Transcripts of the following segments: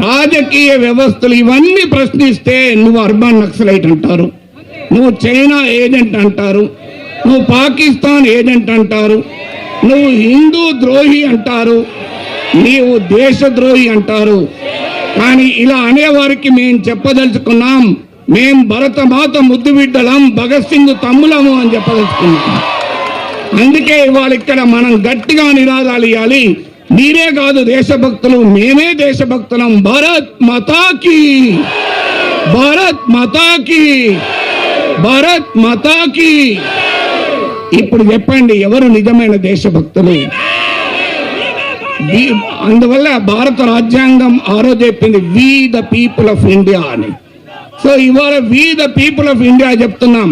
రాజకీయ వ్యవస్థలు ఇవన్నీ ప్రశ్నిస్తే నువ్వు అర్బన్ నక్సలైట్ అంటారు, నువ్వు చైనా ఏజెంట్ అంటారు, నువ్వు పాకిస్తాన్ ఏజెంట్ అంటారు, నువ్వు హిందూ ద్రోహి అంటారు, నీవు దేశద్రోహి అంటారు. కానీ ఇలా అనేవారికి మేము చెప్పదలుచుకున్నాం, మేం భరతమాత ముద్దు బిడ్డలం, భగత్ సింగ్ తమ్ములము అని చెప్పదలుచుకున్నాం. అందుకే ఇవాళ ఇక్కడ మనం గట్టిగా నినాదాలు ఇవ్వాలి. మీరే కాదు దేశభక్తులు, మేమే దేశభక్తులం. భారత్ మాతాకి, భారత్ మాతాకి, భారత్ మాతాకి. ఇప్పుడు చెప్పండి, ఎవరు నిజమైన దేశభక్తులు? అందువల్ల భారత రాజ్యాంగం ఆ రోజు చెప్పింది we the people of India అని. సో ఇవాళ we the people of India చెప్తున్నాం.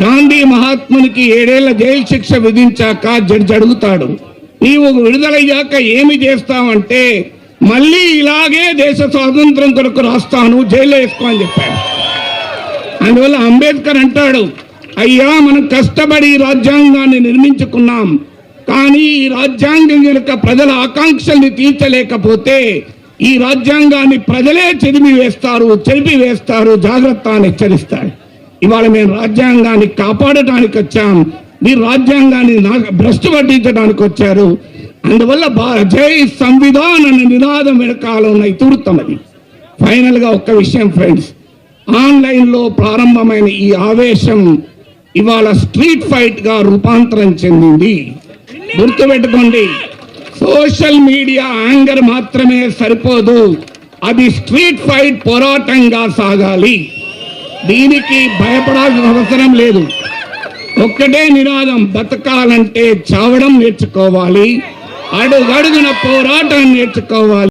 గాంధీ మహాత్మునికి 7 ఏళ్ల జైలు శిక్ష విధించాక జడ్జి అడుగుతాడు, నీవు విడుదలయ్యాక ఏమి చేస్తావంటే, మళ్ళీ ఇలాగే దేశ స్వాతంత్రం కొరకు రాస్తాను, జైల్లో వేసుకో అని చెప్పాడు. అందువల్ల అంబేద్కర్ అంటాడు, అయ్యా మనం కష్టపడి రాజ్యాంగాన్ని నిర్మించుకున్నాం, కానీ ఈ రాజ్యాంగం కనుక ప్రజల ఆకాంక్షల్ని తీర్చలేకపోతే ఈ రాజ్యాంగాన్ని ప్రజలే చెరిపి వేస్తారు, జాగ్రత్త అని హెచ్చరిస్తాడు. ఇవాళ మేము రాజ్యాంగాన్ని కాపాడటానికి వచ్చాం, మీరు రాజ్యాంగాన్ని భ్రష్టు పట్టించడానికి వచ్చారు. అందువల్ల జై సంవిధాన్ అనే నినాదం వెనకాల ఉన్న ఇతివృత్తం అది. ఫైనల్ గా ఒక్క విషయం ఫ్రెండ్స్, ఆన్లైన్ లో ప్రారంభమైన ఈ ఆవేశం ఇవాళ స్ట్రీట్ ఫైట్ గా రూపాంతరం చెందింది. గుర్తుపెట్టుకోండి, సోషల్ మీడియా యాంగర్ మాత్రమే సరిపోదు, అది స్ట్రీట్ ఫైట్ పోరాటంగా సాగాలి. దీనికి భయపడాల్సిన అవసరం లేదు. ఒక్కటే నినాదం, బతకాలంటే చావడం నేర్చుకోవాలి, అడుగడుగున పోరాటం నేర్చుకోవాలి.